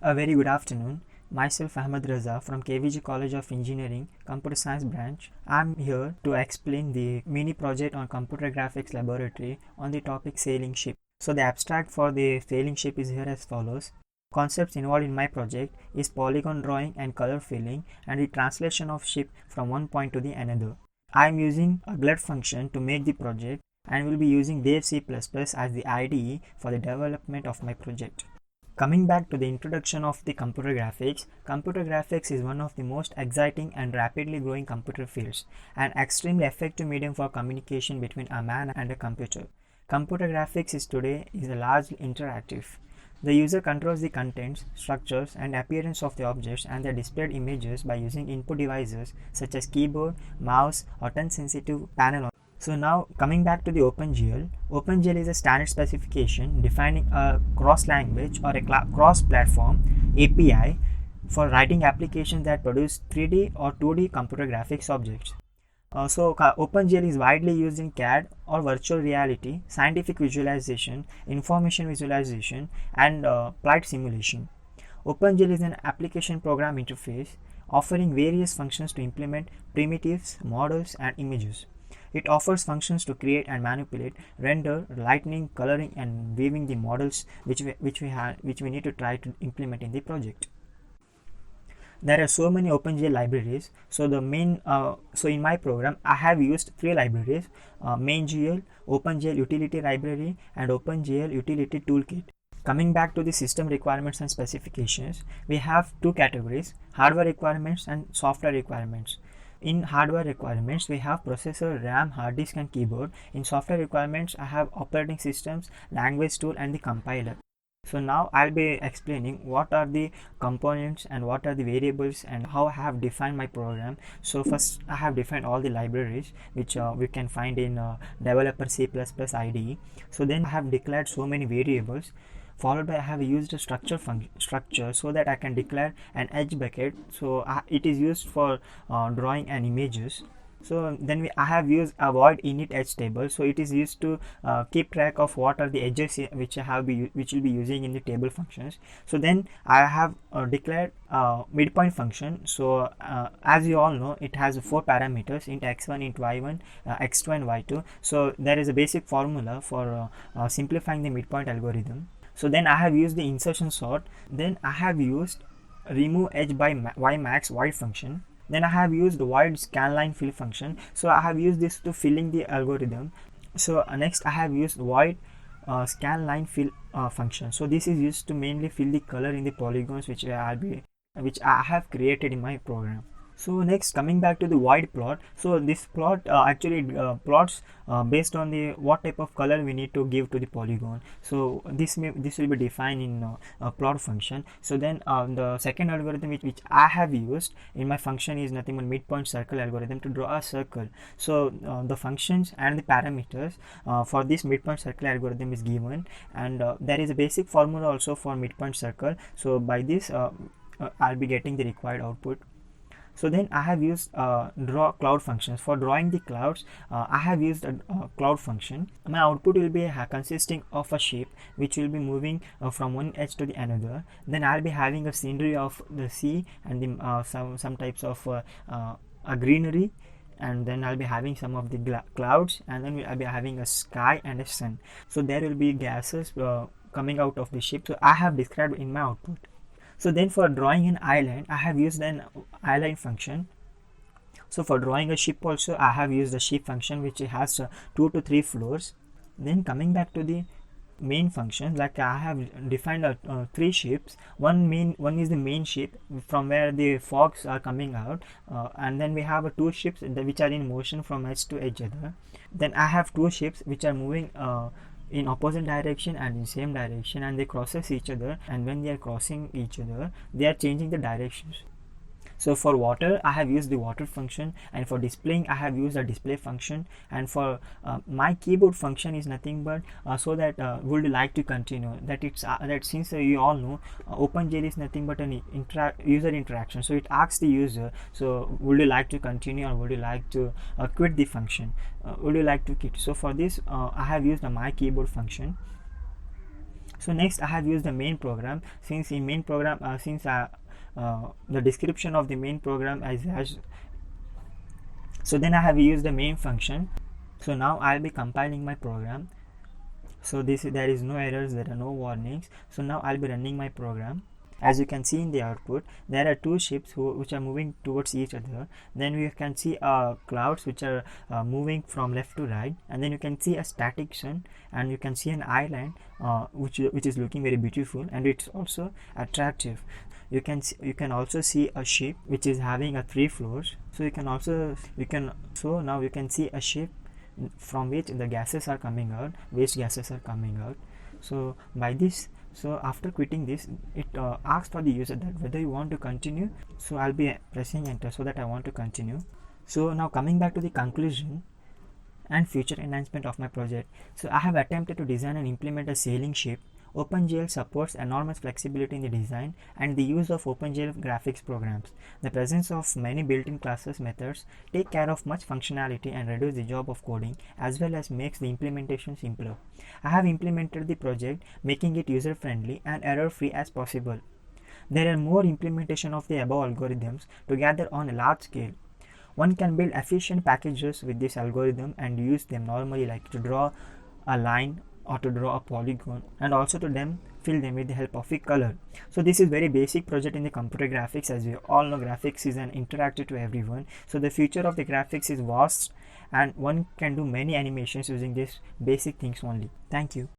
A very good afternoon. Myself Ahmed Raza from KVG College of Engineering, Computer Science branch. I'm here to explain the mini project on Computer Graphics Laboratory on the topic sailing ship. So the abstract for the sailing ship is here as follows. Concepts involved in my project is polygon drawing and color filling and the translation of ship from one point to the another. I am using a GLUT function to make the project and will be using Dev C++ as the IDE for the development of my project. Coming back to the introduction of the computer graphics is one of the most exciting and rapidly growing computer fields, an extremely effective medium for communication between a man and a computer. Computer graphics is largely interactive. The user controls the contents, structures, and appearance of the objects and the displayed images by using input devices such as keyboard, mouse, or touch-sensitive panel. So now coming back to the OpenGL. OpenGL is a standard specification defining a cross-language or a cross-platform API for writing applications that produce 3D or 2D computer graphics objects. OpenGL is widely used in CAD or virtual reality, scientific visualization, information visualization, and flight simulation. OpenGL is an application program interface offering various functions to implement primitives, models, and images. It offers functions to create and manipulate, render, lightning, coloring, and weaving the models which we need to try to implement in the project. There are so many OpenGL libraries. So in my program I have used 3 libraries: MainGL, OpenGL Utility Library, and OpenGL Utility Toolkit. Coming back to the system requirements and specifications, we have 2 categories: hardware requirements and software requirements. In hardware requirements, we have processor, RAM, hard disk, and keyboard. In software requirements, I have operating systems, language tool, and the compiler. So now I'll be explaining what are the components and what are the variables and how I have defined my program. So first I have defined all the libraries which we can find in developer C++ IDE. So then I have declared so many variables. Followed by I have used a structure so that I can declare an edge bucket. So it is used for drawing and images. So then I have used a void init edge table. So it is used to keep track of what are the edges which will be using in the table functions. So then I have declared midpoint function. So as you all know, it has 4 parameters: int x1, int y1, x2, and y2. So there is a basic formula for simplifying the midpoint algorithm. So then I have used the insertion sort. Then I have used remove edge by ymax void function. Then I have used void scanline fill function. So I have used this to filling the algorithm. So next I have used void scanline fill function. So this is used to mainly fill the color in the polygons which I have created in my program. So next, coming back to the void plot. So this plot actually plots based on the what type of color we need to give to the polygon. So this will be defined in a plot function. So then the second algorithm which I have used in my function is nothing but midpoint circle algorithm to draw a circle. So the functions and the parameters for this midpoint circle algorithm is given, and there is a basic formula also for midpoint circle. So by this I'll be getting the required output. So then I have used draw cloud functions. For drawing the clouds, I have used a cloud function. My output will be consisting of a ship which will be moving from one edge to the another. Then I'll be having a scenery of the sea and the, some types of a greenery, and then I'll be having some of the clouds, and then I'll be having a sky and a sun. So there will be gases coming out of the ship. So I have described in my output. So then for drawing an island, I have used an island function. So for drawing a ship also, I have used the ship function which has 2 to 3 floors. Then coming back to the main function, like I have defined 3 ships. One is the main ship from where the fogs are coming out, and then we have 2 ships which are in motion from edge to edge other. Then I have 2 ships which are moving in opposite direction and in same direction, and they crosses each other, and when they are crossing each other they are changing the directions. So for water, I have used the water function, and for displaying I have used a display function, and for my keyboard function is nothing but so that would you like to continue, that it's that since you all know OpenGL is nothing but an user interaction. So it asks the user, so would you like to continue or would you like to quit the function, would you like to quit. So for this I have used my keyboard function. So next I have used the main program. Since in main program, the description of the main program has so then I have used the main function. So now I'll be compiling my program. So there is no errors, there are no warnings. So now I'll be running my program. As you can see in the output, there are two ships which are moving towards each other. Then we can see clouds which are moving from left to right, and then you can see a static sun, and you can see an island which is looking very beautiful, and it's also attractive. You can also see a ship which is having a 3 floors. So now you can see a ship from which the gases are coming out, waste gases are coming out. So by this, so after quitting this, it asks for the user that whether you want to continue. So I'll be pressing enter so that I want to continue. So now coming back to the conclusion and future enhancement of my project. So I have attempted to design and implement a sailing ship. OpenGL supports enormous flexibility in the design and the use of OpenGL graphics programs. The presence of many built-in classes methods take care of much functionality and reduce the job of coding, as well as makes the implementation simpler. I have implemented the project, making it user-friendly and error-free as possible. There are more implementation of the above algorithms to gather on a large scale. One can build efficient packages with this algorithm and use them normally, like to draw a line or to draw a polygon, and also to fill them with the help of a color. So this is very basic project in the computer graphics. As we all know, graphics is an interactive to everyone. So the future of the graphics is vast, and one can do many animations using these basic things only. Thank you.